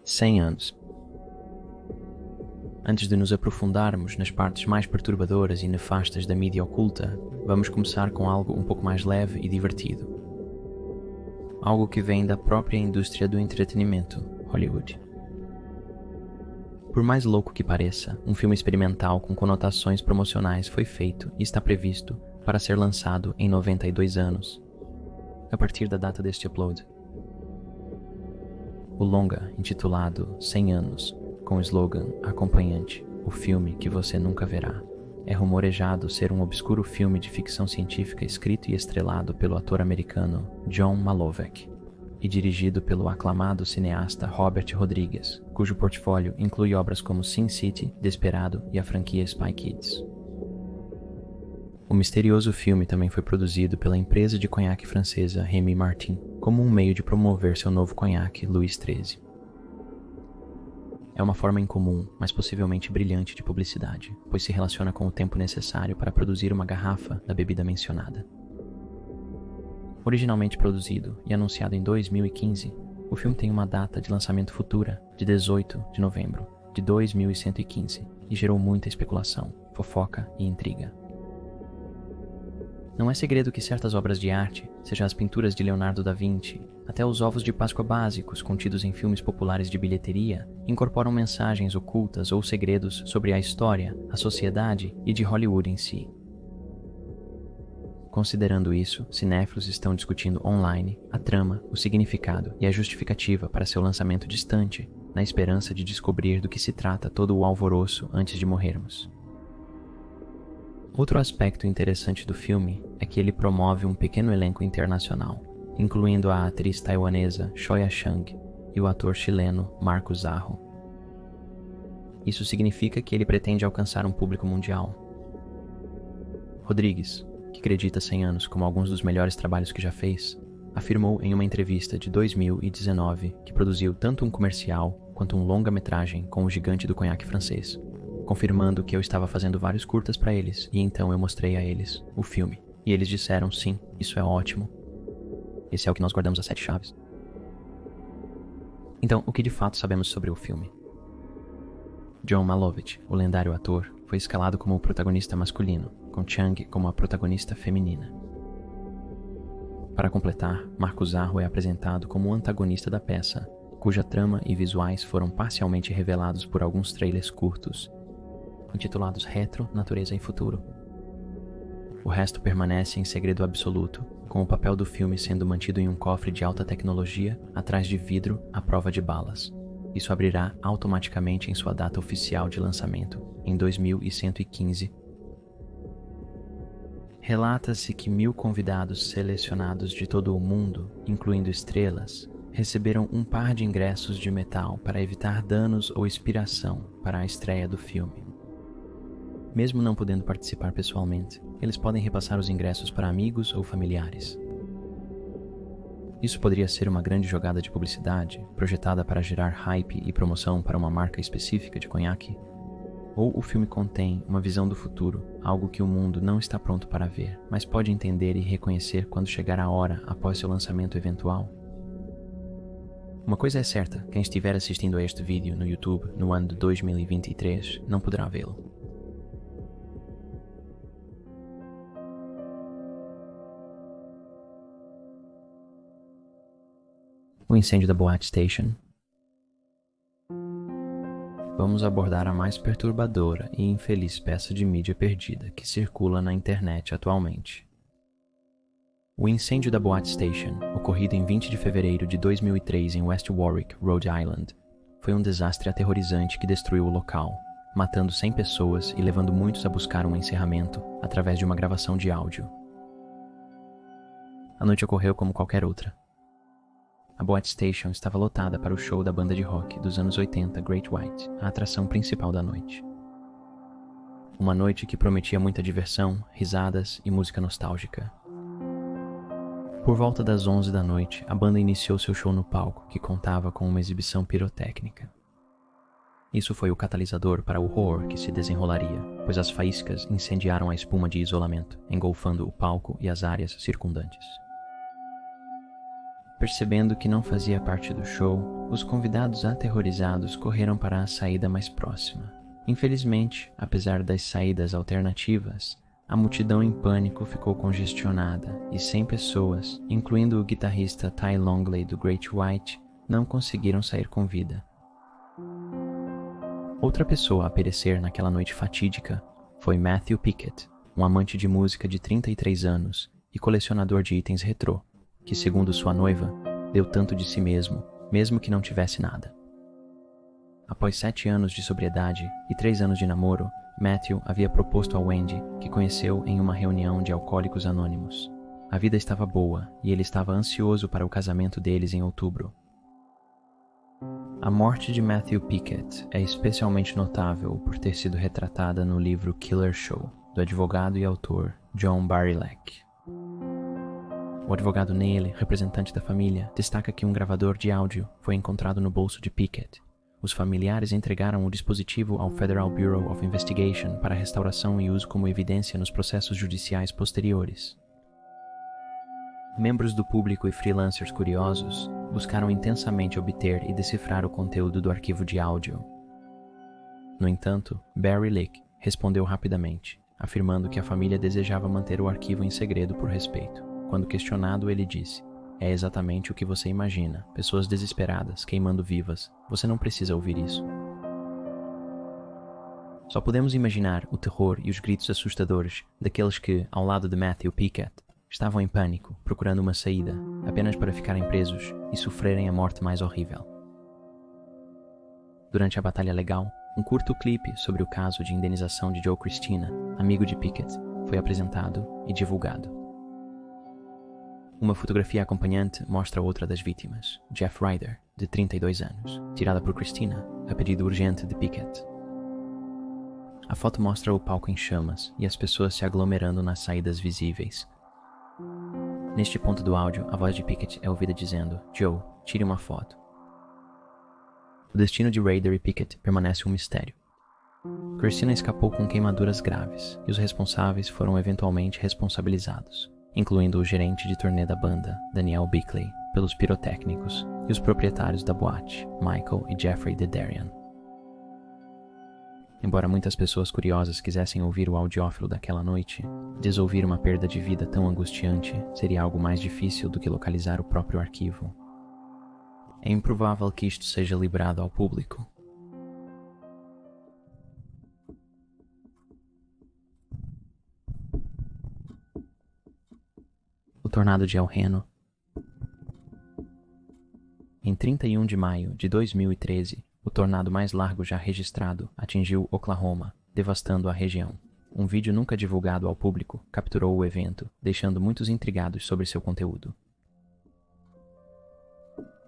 100 anos. Antes de nos aprofundarmos nas partes mais perturbadoras e nefastas da mídia oculta, vamos começar com algo um pouco mais leve e divertido. Algo que vem da própria indústria do entretenimento, Hollywood. Por mais louco que pareça, um filme experimental com conotações promocionais foi feito e está previsto para ser lançado em 92 anos, a partir da data deste upload. O longa, intitulado 100 anos, com o slogan acompanhante, o filme que você nunca verá, é rumorejado ser um obscuro filme de ficção científica escrito e estrelado pelo ator americano Jon Malkovich e dirigido pelo aclamado cineasta Robert Rodrigues, cujo portfólio inclui obras como Sin City, Desperado e a franquia Spy Kids. O misterioso filme também foi produzido pela empresa de conhaque francesa Rémy Martin, como um meio de promover seu novo conhaque Louis XIII. É uma forma incomum, mas possivelmente brilhante de publicidade, pois se relaciona com o tempo necessário para produzir uma garrafa da bebida mencionada. Originalmente produzido e anunciado em 2015, o filme tem uma data de lançamento futura, de 18 de novembro de 2115, e gerou muita especulação, fofoca e intriga. Não é segredo que certas obras de arte, seja as pinturas de Leonardo da Vinci, até os ovos de Páscoa básicos contidos em filmes populares de bilheteria, incorporam mensagens ocultas ou segredos sobre a história, a sociedade e de Hollywood em si. Considerando isso, cinéfilos estão discutindo online a trama, o significado e a justificativa para seu lançamento distante, na esperança de descobrir do que se trata todo o alvoroço antes de morrermos. Outro aspecto interessante do filme é que ele promove um pequeno elenco internacional, incluindo a atriz taiwanesa Choya Chang e o ator chileno Marco Zarro. Isso significa que ele pretende alcançar um público mundial. Rodrigues, que acredita 100 anos como alguns dos melhores trabalhos que já fez, afirmou em uma entrevista de 2019 que produziu tanto um comercial quanto um longa-metragem com o gigante do conhaque francês, confirmando que eu estava fazendo vários curtas para eles, e então eu mostrei a eles o filme. E eles disseram, sim, isso é ótimo. Esse é o que nós guardamos as 7 chaves. Então, o que de fato sabemos sobre o filme? Jon Malkovich, o lendário ator, foi escalado como o protagonista masculino, com Chang como a protagonista feminina. Para completar, Marco Zarro é apresentado como o antagonista da peça, cuja trama e visuais foram parcialmente revelados por alguns trailers curtos, intitulados Retro, Natureza e Futuro. O resto permanece em segredo absoluto, com o papel do filme sendo mantido em um cofre de alta tecnologia atrás de vidro à prova de balas. Isso abrirá automaticamente em sua data oficial de lançamento, em 2115. Relata-se que 1000 convidados selecionados de todo o mundo, incluindo estrelas, receberam um par de ingressos de metal para evitar danos ou expiração para a estreia do filme. Mesmo não podendo participar pessoalmente, eles podem repassar os ingressos para amigos ou familiares. Isso poderia ser uma grande jogada de publicidade, projetada para gerar hype e promoção para uma marca específica de conhaque, ou o filme contém uma visão do futuro, algo que o mundo não está pronto para ver, mas pode entender e reconhecer quando chegar a hora após seu lançamento eventual. Uma coisa é certa, quem estiver assistindo a este vídeo no YouTube no ano de 2023 não poderá vê-lo. O incêndio da Boate Station. Vamos abordar a mais perturbadora e infeliz peça de mídia perdida que circula na internet atualmente. O incêndio da Boate Station, ocorrido em 20 de fevereiro de 2003 em West Warwick, Rhode Island, foi um desastre aterrorizante que destruiu o local, matando 100 pessoas e levando muitos a buscar um encerramento através de uma gravação de áudio. A noite ocorreu como qualquer outra. A Boate Station estava lotada para o show da banda de rock dos anos 80 Great White, a atração principal da noite. Uma noite que prometia muita diversão, risadas e música nostálgica. Por volta das 11 da noite, a banda iniciou seu show no palco, que contava com uma exibição pirotécnica. Isso foi o catalisador para o horror que se desenrolaria, pois as faíscas incendiaram a espuma de isolamento, engolfando o palco e as áreas circundantes. Percebendo que não fazia parte do show, os convidados aterrorizados correram para a saída mais próxima. Infelizmente, apesar das saídas alternativas, a multidão em pânico ficou congestionada e 100 pessoas, incluindo o guitarrista Ty Longley do Great White, não conseguiram sair com vida. Outra pessoa a perecer naquela noite fatídica foi Matthew Pickett, um amante de música de 33 anos e colecionador de itens retrô, que, segundo sua noiva, deu tanto de si mesmo que não tivesse nada. Após 7 anos de sobriedade e 3 anos de namoro, Matthew havia proposto a Wendy, que conheceu em uma reunião de alcoólicos anônimos. A vida estava boa e ele estava ansioso para o casamento deles em outubro. A morte de Matthew Pickett é especialmente notável por ter sido retratada no livro Killer Show, do advogado e autor John Barilek. O advogado Neely, representante da família, destaca que um gravador de áudio foi encontrado no bolso de Pickett. Os familiares entregaram o dispositivo ao Federal Bureau of Investigation para restauração e uso como evidência nos processos judiciais posteriores. Membros do público e freelancers curiosos buscaram intensamente obter e decifrar o conteúdo do arquivo de áudio. No entanto, Barry Lick respondeu rapidamente, afirmando que a família desejava manter o arquivo em segredo por respeito. Quando questionado, ele disse: "É exatamente o que você imagina, pessoas desesperadas, queimando vivas. Você não precisa ouvir isso." Só podemos imaginar o terror e os gritos assustadores daqueles que, ao lado de Matthew Pickett, estavam em pânico, procurando uma saída, apenas para ficarem presos e sofrerem a morte mais horrível. Durante a batalha legal, um curto clipe sobre o caso de indenização de Joe Christina, amigo de Pickett, foi apresentado e divulgado. Uma fotografia acompanhante mostra outra das vítimas, Jeff Ryder, de 32 anos, tirada por Christina, a pedido urgente de Pickett. A foto mostra o palco em chamas e as pessoas se aglomerando nas saídas visíveis. Neste ponto do áudio, a voz de Pickett é ouvida dizendo: "Joe, tire uma foto." O destino de Ryder e Pickett permanece um mistério. Christina escapou com queimaduras graves e os responsáveis foram eventualmente responsabilizados, incluindo o gerente de turnê da banda, Daniel Bickley, pelos pirotécnicos, e os proprietários da boate, Michael e Jeffrey Dedarian. Embora muitas pessoas curiosas quisessem ouvir o audiófilo daquela noite, desouvir uma perda de vida tão angustiante seria algo mais difícil do que localizar o próprio arquivo. É improvável que isto seja liberado ao público. O tornado de El Reno. Em 31 de maio de 2013, o tornado mais largo já registrado atingiu Oklahoma, devastando a região. Um vídeo nunca divulgado ao público capturou o evento, deixando muitos intrigados sobre seu conteúdo.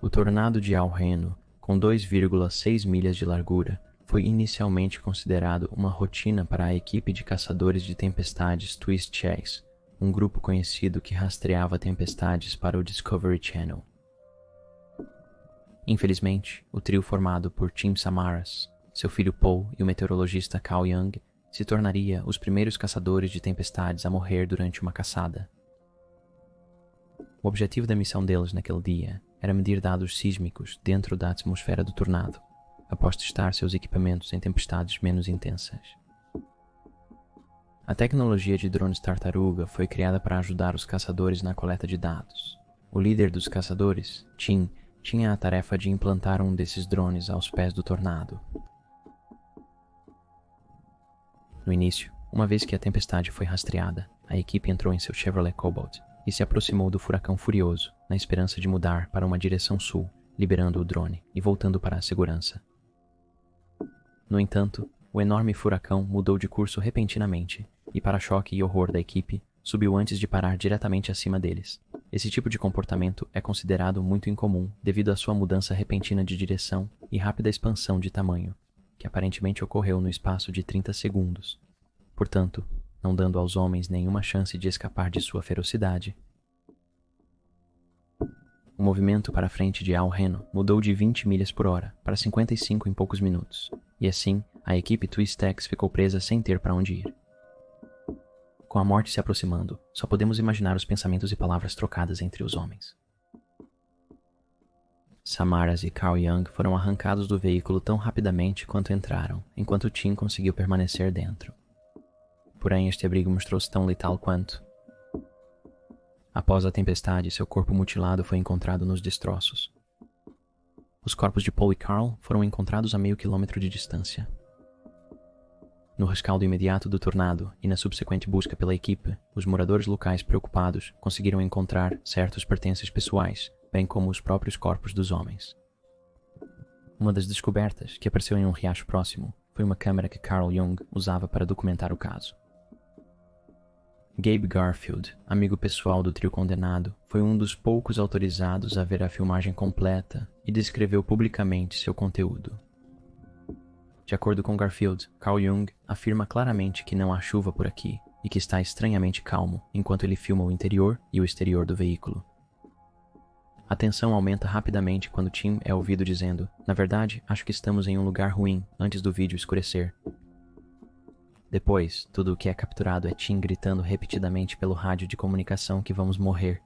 O tornado de El Reno, com 2,6 milhas de largura, foi inicialmente considerado uma rotina para a equipe de caçadores de tempestades Twist Chase, um grupo conhecido que rastreava tempestades para o Discovery Channel. Infelizmente, o trio formado por Tim Samaras, seu filho Paul e o meteorologista Carl Young se tornaria os primeiros caçadores de tempestades a morrer durante uma caçada. O objetivo da missão deles naquele dia era medir dados sísmicos dentro da atmosfera do tornado, após testar seus equipamentos em tempestades menos intensas. A tecnologia de drones tartaruga foi criada para ajudar os caçadores na coleta de dados. O líder dos caçadores, Tim, tinha a tarefa de implantar um desses drones aos pés do tornado. No início, uma vez que a tempestade foi rastreada, a equipe entrou em seu Chevrolet Cobalt e se aproximou do furacão furioso, na esperança de mudar para uma direção sul, liberando o drone e voltando para a segurança. No entanto, o enorme furacão mudou de curso repentinamente e, para choque e horror da equipe, subiu antes de parar diretamente acima deles. Esse tipo de comportamento é considerado muito incomum devido à sua mudança repentina de direção e rápida expansão de tamanho, que aparentemente ocorreu no espaço de 30 segundos. Portanto, não dando aos homens nenhuma chance de escapar de sua ferocidade. O movimento para a frente de El Reno mudou de 20 milhas por hora para 55 em poucos minutos, e assim, a equipe Twistex ficou presa sem ter para onde ir. Com a morte se aproximando, só podemos imaginar os pensamentos e palavras trocadas entre os homens. Samaras e Carl Young foram arrancados do veículo tão rapidamente quanto entraram, enquanto Tim conseguiu permanecer dentro. Porém, este abrigo mostrou-se tão letal quanto. Após a tempestade, seu corpo mutilado foi encontrado nos destroços. Os corpos de Paul e Carl foram encontrados a meio quilômetro de distância. No rescaldo imediato do tornado e na subsequente busca pela equipe, os moradores locais preocupados conseguiram encontrar certos pertences pessoais, bem como os próprios corpos dos homens. Uma das descobertas, que apareceu em um riacho próximo, foi uma câmera que Carl Jung usava para documentar o caso. Gabe Garfield, amigo pessoal do trio condenado, foi um dos poucos autorizados a ver a filmagem completa e descreveu publicamente seu conteúdo. De acordo com Garfield, Carl Jung afirma claramente que não há chuva por aqui e que está estranhamente calmo enquanto ele filma o interior e o exterior do veículo. A tensão aumenta rapidamente quando Tim é ouvido dizendo: "Na verdade, acho que estamos em um lugar ruim", antes do vídeo escurecer. Depois, tudo o que é capturado é Tim gritando repetidamente pelo rádio de comunicação que vamos morrer.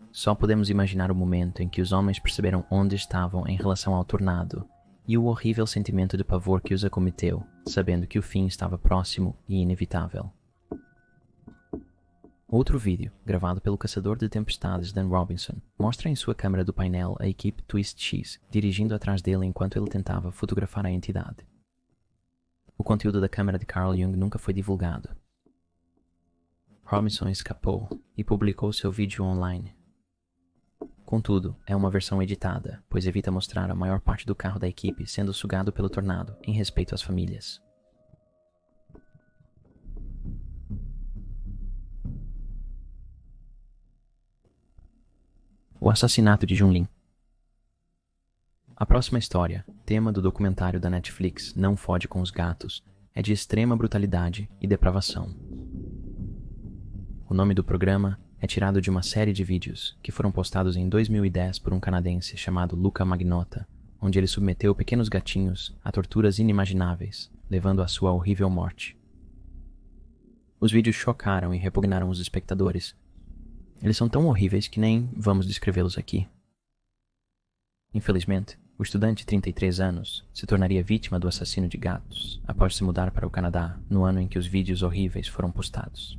Só podemos imaginar o momento em que os homens perceberam onde estavam em relação ao tornado e o horrível sentimento de pavor que os acometeu, sabendo que o fim estava próximo e inevitável. Outro vídeo, gravado pelo caçador de tempestades Dan Robinson, mostra em sua câmera do painel a equipe Twist X dirigindo atrás dele enquanto ele tentava fotografar a entidade. O conteúdo da câmera de Carl Jung nunca foi divulgado. Robinson escapou e publicou seu vídeo online. Contudo, é uma versão editada, pois evita mostrar a maior parte do carro da equipe sendo sugado pelo tornado, em respeito às famílias. O assassinato de Junlin. A próxima história, tema do documentário da Netflix Não Fode com os Gatos, é de extrema brutalidade e depravação. O nome do programa é tirado de uma série de vídeos que foram postados em 2010 por um canadense chamado Luca Magnotta, onde ele submeteu pequenos gatinhos a torturas inimagináveis, levando à sua horrível morte. Os vídeos chocaram e repugnaram os espectadores. Eles são tão horríveis que nem vamos descrevê-los aqui. Infelizmente, o estudante de 33 anos se tornaria vítima do assassino de gatos após se mudar para o Canadá no ano em que os vídeos horríveis foram postados.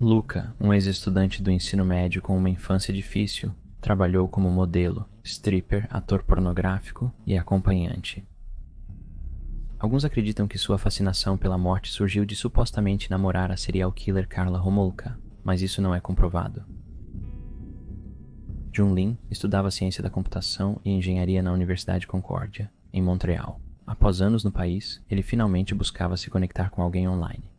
Luca, um ex-estudante do ensino médio com uma infância difícil, trabalhou como modelo, stripper, ator pornográfico e acompanhante. Alguns acreditam que sua fascinação pela morte surgiu de supostamente namorar a serial killer Karla Homolka, mas isso não é comprovado. Junlin estudava ciência da computação e engenharia na Universidade Concórdia, em Montreal. Após anos no país, ele finalmente buscava se conectar com alguém online.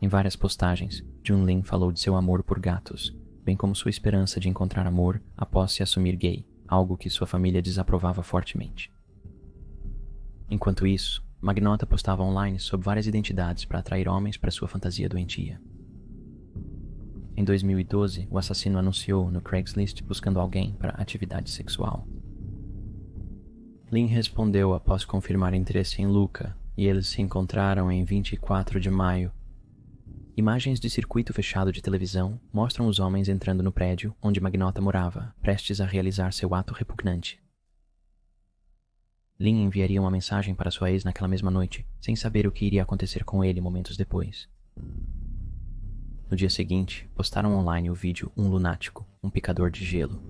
Em várias postagens, Junlin falou de seu amor por gatos, bem como sua esperança de encontrar amor após se assumir gay, algo que sua família desaprovava fortemente. Enquanto isso, Magnotta postava online sob várias identidades para atrair homens para sua fantasia doentia. Em 2012, o assassino anunciou no Craigslist buscando alguém para atividade sexual. Lin respondeu após confirmar interesse em Luca, e eles se encontraram em 24 de maio. Imagens de circuito fechado de televisão mostram os homens entrando no prédio onde Magnotta morava, prestes a realizar seu ato repugnante. Lin enviaria uma mensagem para sua ex naquela mesma noite, sem saber o que iria acontecer com ele momentos depois. No dia seguinte, postaram online o vídeo Um Lunático, um picador de gelo.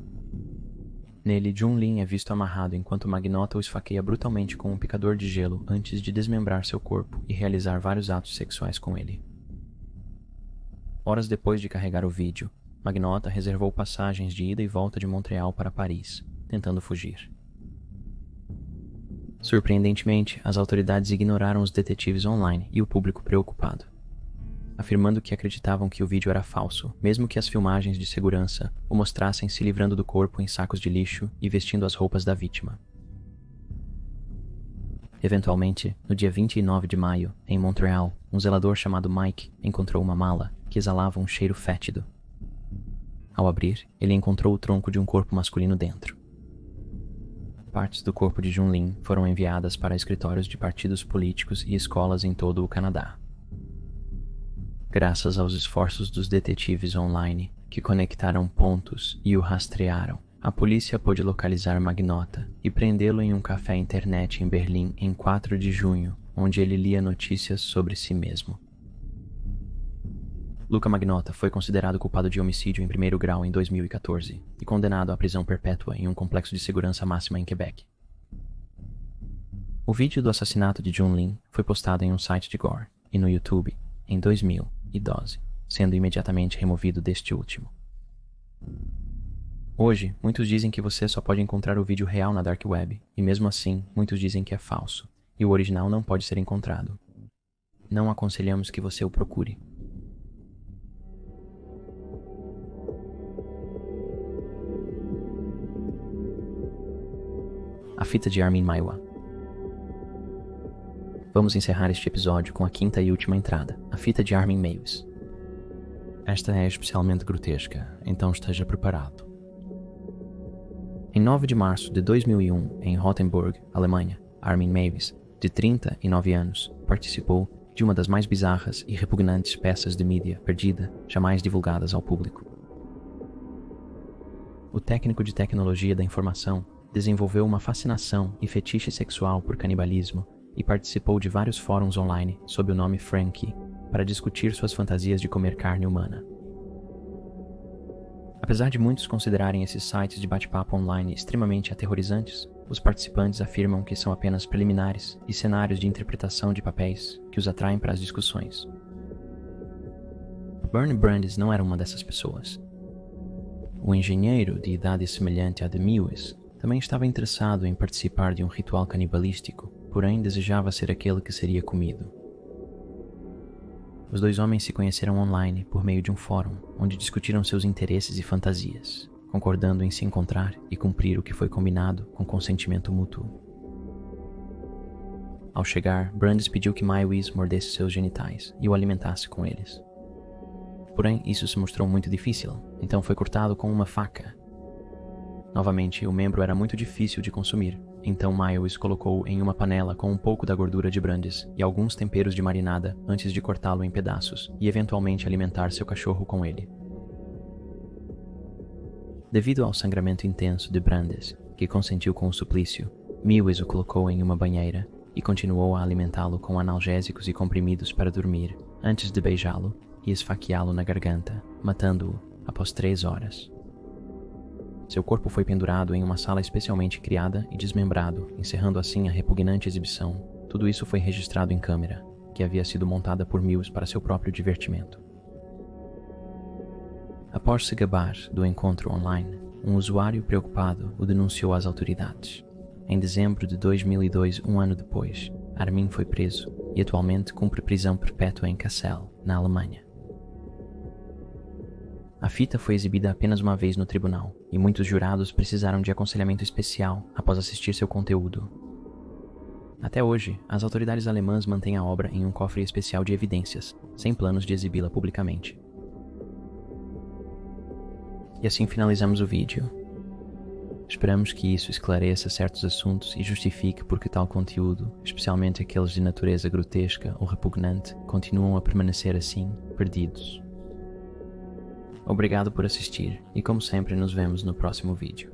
Nele, Junlin é visto amarrado enquanto Magnotta o esfaqueia brutalmente com um picador de gelo antes de desmembrar seu corpo e realizar vários atos sexuais com ele. Horas depois de carregar o vídeo, Magnotta reservou passagens de ida e volta de Montreal para Paris, tentando fugir. Surpreendentemente, as autoridades ignoraram os detetives online e o público preocupado, afirmando que acreditavam que o vídeo era falso, mesmo que as filmagens de segurança o mostrassem se livrando do corpo em sacos de lixo e vestindo as roupas da vítima. Eventualmente, no dia 29 de maio, em Montreal, um zelador chamado Mike encontrou uma mala que exalava um cheiro fétido. Ao abrir, ele encontrou o tronco de um corpo masculino dentro. Partes do corpo de Junlin foram enviadas para escritórios de partidos políticos e escolas em todo o Canadá. Graças aos esforços dos detetives online, que conectaram pontos e o rastrearam. A polícia pôde localizar Magnota e prendê-lo em um café internet em Berlim em 4 de junho, onde ele lia notícias sobre si mesmo. Luca Magnota foi considerado culpado de homicídio em primeiro grau em 2014 e condenado à prisão perpétua em um complexo de segurança máxima em Quebec. O vídeo do assassinato de Jun Lin foi postado em um site de gore e no YouTube em 2012, sendo imediatamente removido deste último. Hoje, muitos dizem que você só pode encontrar o vídeo real na Dark Web, e mesmo assim, muitos dizem que é falso, e o original não pode ser encontrado. Não aconselhamos que você o procure. A fita de Armin Maiwa. Vamos encerrar este episódio com a quinta e última entrada, a fita de Armin Meiwes. Esta é especialmente grotesca, então esteja preparado. Em 9 de março de 2001, em Rothenburg, Alemanha, Armin Meiwes, de 39 anos, participou de uma das mais bizarras e repugnantes peças de mídia perdida jamais divulgadas ao público. O técnico de tecnologia da informação desenvolveu uma fascinação e fetiche sexual por canibalismo e participou de vários fóruns online sob o nome Frankie para discutir suas fantasias de comer carne humana. Apesar de muitos considerarem esses sites de bate-papo online extremamente aterrorizantes, os participantes afirmam que são apenas preliminares e cenários de interpretação de papéis que os atraem para as discussões. Bernie Brandes não era uma dessas pessoas. O engenheiro, de idade semelhante à de Meiwes, também estava interessado em participar de um ritual canibalístico, porém desejava ser aquele que seria comido. Os dois homens se conheceram online por meio de um fórum, onde discutiram seus interesses e fantasias, concordando em se encontrar e cumprir o que foi combinado com consentimento mútuo. Ao chegar, Brandes pediu que Meiwes mordesse seus genitais e o alimentasse com eles. Porém, isso se mostrou muito difícil, então foi cortado com uma faca. Novamente, o membro era muito difícil de consumir, então Meiwes colocou em uma panela com um pouco da gordura de Brandes e alguns temperos de marinada antes de cortá-lo em pedaços e eventualmente alimentar seu cachorro com ele. Devido ao sangramento intenso de Brandes, que consentiu com o suplício, Meiwes o colocou em uma banheira e continuou a alimentá-lo com analgésicos e comprimidos para dormir, antes de beijá-lo e esfaqueá-lo na garganta, matando-o após 3 horas. Seu corpo foi pendurado em uma sala especialmente criada e desmembrado, encerrando assim a repugnante exibição. Tudo isso foi registrado em câmera, que havia sido montada por Meiwes para seu próprio divertimento. Após se gabar do encontro online, um usuário preocupado o denunciou às autoridades. Em dezembro de 2002, um ano depois, Armin foi preso e atualmente cumpre prisão perpétua em Kassel, na Alemanha. A fita foi exibida apenas uma vez no tribunal, e muitos jurados precisaram de aconselhamento especial após assistir seu conteúdo. Até hoje, as autoridades alemãs mantêm a obra em um cofre especial de evidências, sem planos de exibi-la publicamente. E assim finalizamos o vídeo. Esperamos que isso esclareça certos assuntos e justifique porque tal conteúdo, especialmente aqueles de natureza grotesca ou repugnante, continuam a permanecer assim, perdidos. Obrigado por assistir e, como sempre, nos vemos no próximo vídeo.